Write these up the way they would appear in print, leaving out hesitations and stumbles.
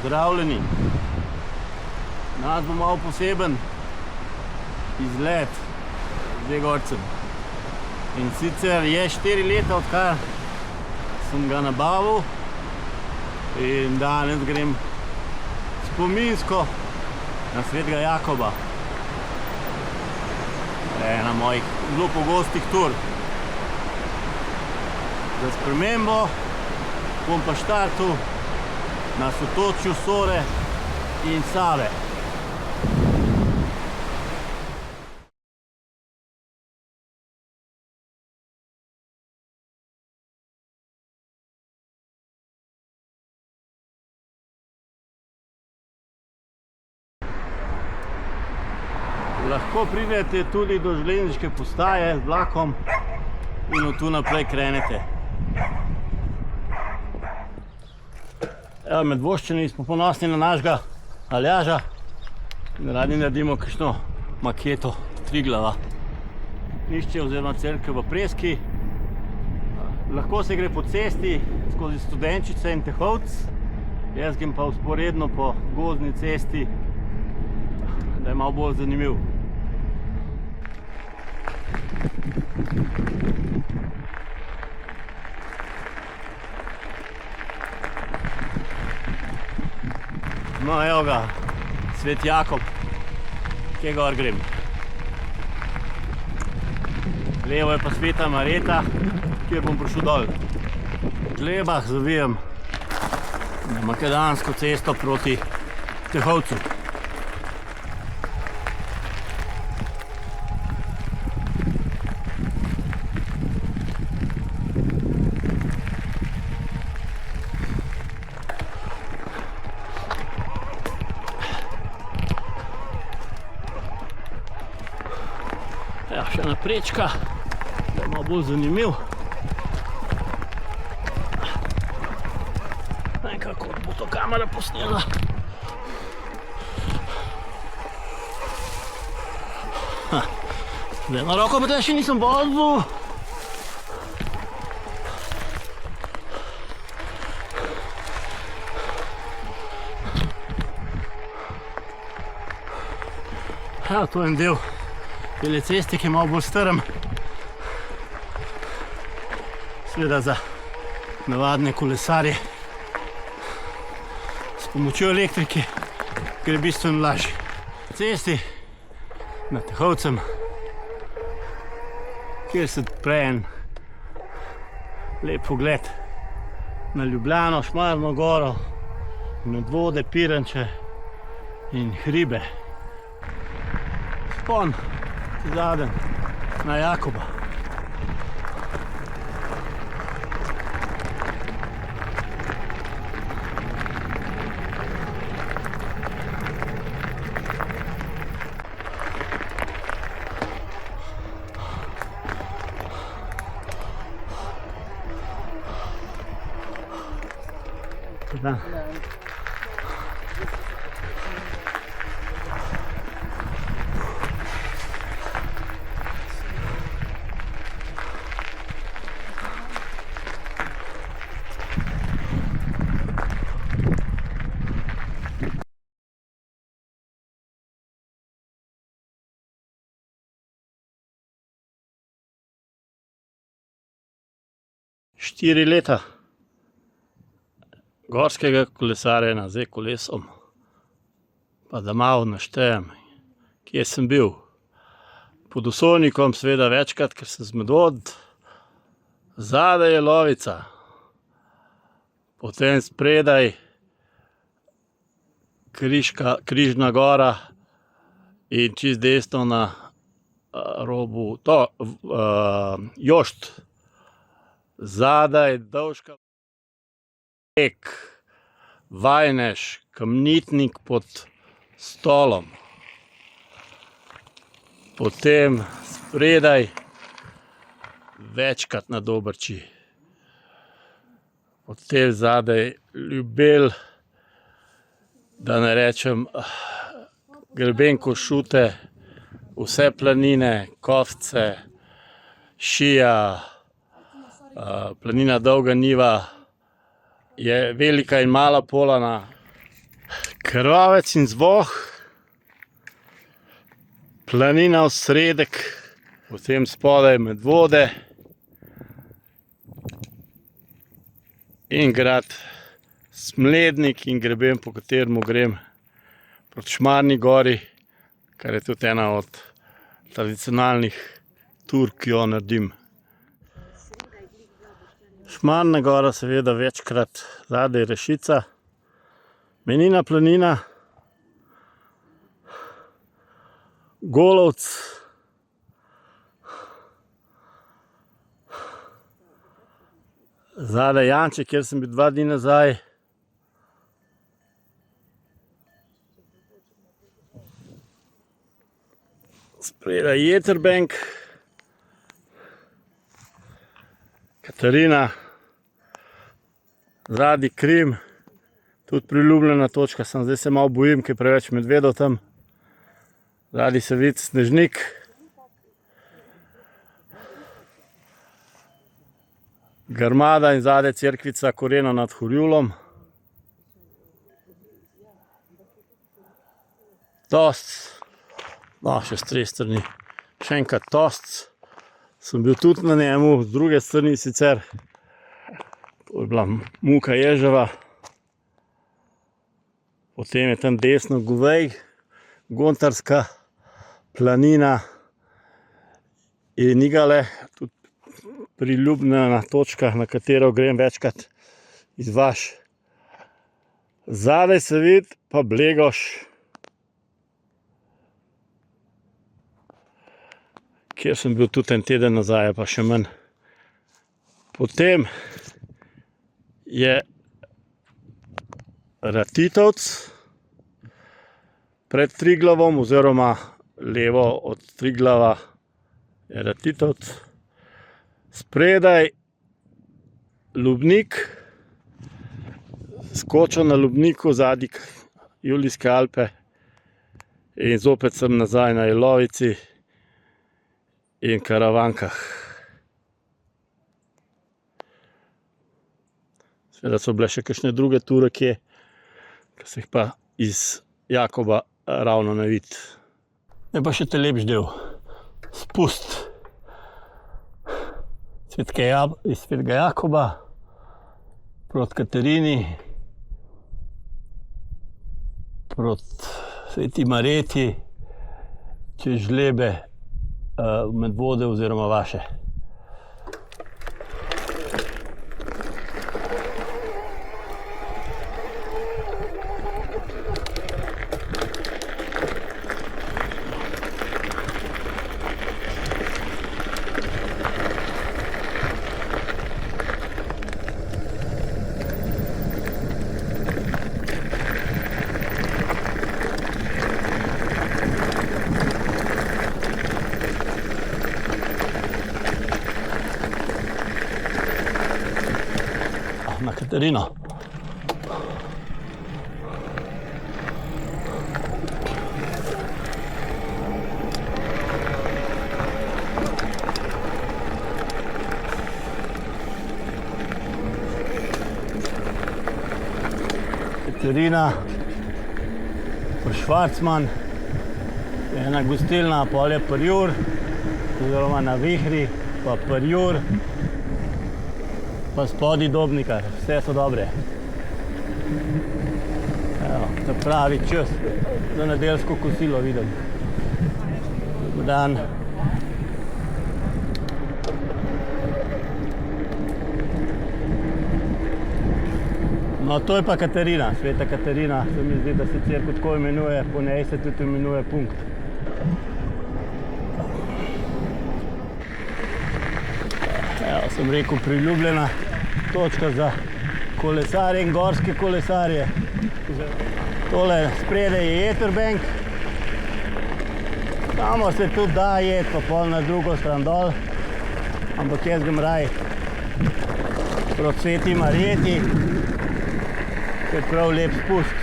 Pozdravljeni. Nas bo malo poseben izlet z Zagorcem. In sicer je 4 leta, odkar sem ga nabavil, in danes grem spominsko na Svetega Jakoba. Ena mojih zelo pogostih tur. Za spremembo bom pa štartil na sotočju Sore in Save. Lahko pridete tudi do železniške postaje z vlakom in od tu naprej krenete. Evo, med voščenji smo ponosni na našega Aljaža in radi naredimo kakšno maketo Triglava. Nišče oziroma cerkev v Preski. Lahko se gre po cesti skozi Studenčice in Tehovc. Jaz grem pa vzporedno po gozdni cesti, da je malo bolj zanimiv. No, evo ga, Svet Jakob, kje gor grem. Levo je pa Sveta Mareta, kjer bom prišel dol. V Glebah zavijem na makadamsko cesto proti Tehovcu. Ja, še ena prečka, da je malo bolj zanimiv. Nekako bo to kamera posnela. Zdaj na roko, pa še nisem vozil. Ja, to je en del tele ceste, ki je malo bolj strm. Seveda za navadne kolesarje s pomočjo elektrike gre bistveno lažje. Cesti nad Tehovcem, kjer se odpre en lep pogled na Ljubljano, Šmarno goro, Medvode, Piranče in hribe. Spon zadnji na Jakoba. Da. 4 leta gorskega kolesarjenja z kolesom. Pa da malo naštejem, kje sem bil. Pod Osovnikom seveda večkrat, ker sem z Medvod. Zadaj je Lovica. Potem spredaj Križna gora in čist desno na robu Jošt. Zadaj Dovška, Ek, Vajnež, Kamnitnik pod Stolom. Potem spredaj večkrat na Dobrči. Potem zadaj Ljubelj, da ne rečem greben Košute, vse planine, Kovce, Šija, planina Dolga Niva, je Velika in Mala Polana, Krvavec in Zvoh, planina v sredek, potem spodaj Medvode in grad Smlednik in greben, po katerem grem proti Šmarni gori, kar je tudi ena od tradicionalnih tur, ki jo naredim. Šmarna gora seveda večkrat, zadaj Rešica, Menina planina, Golovc, zadaj Janček, kjer sem bil 2 dni nazaj, spredaj Jeterbenk, Katarina, zadaj Krim, tudi priljubljena točka, zdaj se malo bojim, ker je preveč medvedov tam. Zadaj se vidi Snežnik. Grmada in zadaj cerkvica Korena nad Horjulom. Tost, no še s 3 strani. Še enkrat Tost, sem bil tudi na njemu, z druge strani sicer. To je bila Muka Ježeva. Potem je tam desno Govej, Gontarska planina in Igale, tudi priljubljena točka, na katero grem večkrat iz vaš. Zadaj se vidi pa Blegoš, kjer sem bil tudi en teden nazaj, pa še manj. Potem je Ratitovc pred Triglavom, oziroma levo od Triglava je Ratitovc. Spredaj Lubnik, skočil na Lubniku, zadnji Julijske Alpe in zopet sem nazaj na Jelovici in Karavankah. Seveda so bile še kakšne druge ture, ki se jih pa iz Jakoba ravno ne vidi. Je pa še te lepši del, spust iz Svetega Jakoba proti Katarini, proti Sveti Marjeti, čez Žlebe, Medvode oziroma Vaše. Na Katarino. Katarina, pa Švarcman, ena gostilna, pol je Prjur, oziroma na Vihri, pa Prjur, pa spodaj Dobnikar, vse so dobre. Evo, to pravi čas za nedeljsko kosilo vidim. Dober dan. No, to je pa Katarina, Sveta Katarina, se mi zdi, da se cerkev tako imenuje, po njej se tudi imenuje punkt. Evo, sem rekel, priljubljena točka za kolesarje in gorske kolesarje. Tole spredaj je Jeterbenk, kamor se tudi da jeti, pa pol na drugo stran dol, ampak jaz grem raj proti Sveti Marjeti, ki je prav lep spust.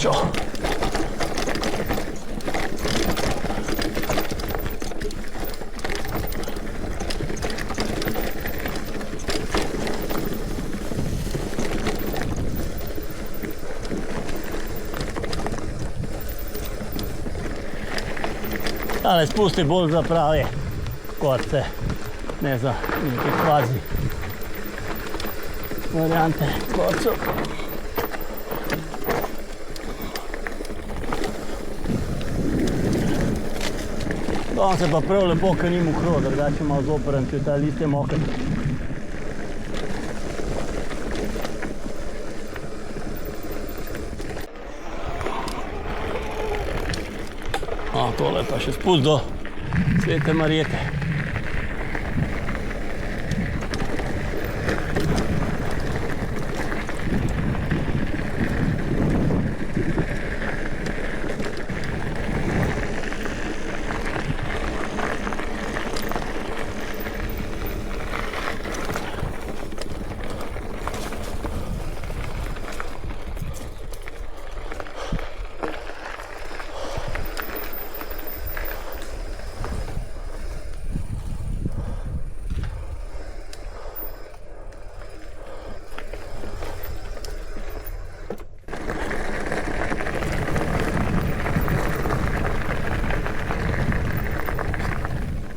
srečo. Tale spust je bolj za prave korce, ne za neke kvazi variante korcev. Danes je pa prav lepo, ker ni mokro, drugače malo zoprem, če ta list je moker. Tole pa še spust do Svete Marjete.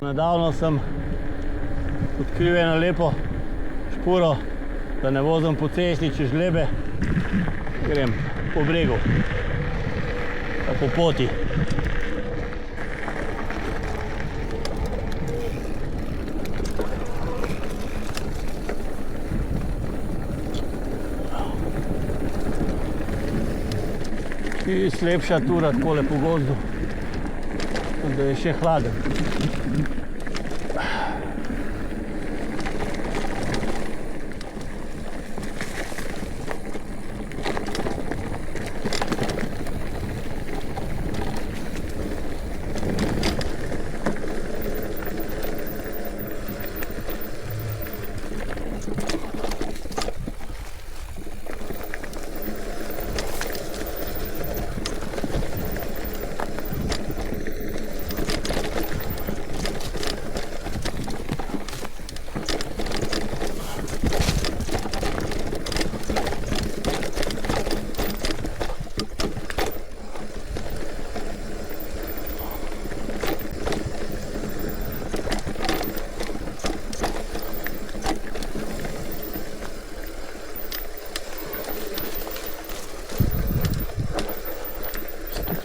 Nedavno sem odkril eno lepo špuro, da ne vozim po cesti čez žlebe, grem po bregu, po poti. Čist lepša tura takole po gozdu, da je še hladen.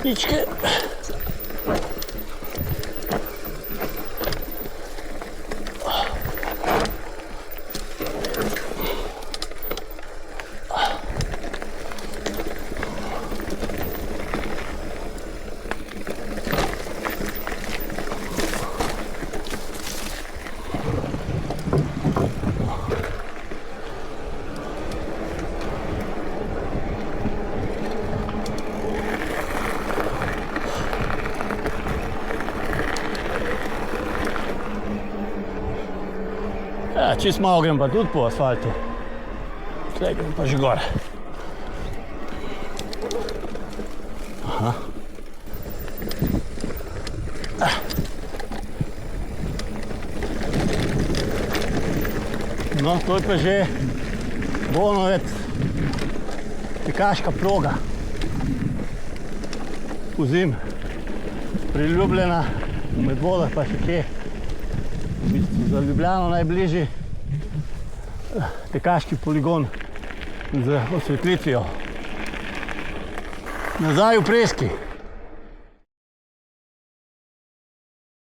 Stopničke. Ja, čist malo grem pa tudi po asfaltu. Zdaj grem pa že gor. Aha. No, to je pa že Bonovec, tekaška proga. Pozim, priljubljena, v Medvodah pa še kje. V bistvu za Ljubljano najbližji tekaški poligon z osvetlitvijo. Nazaj v Preski.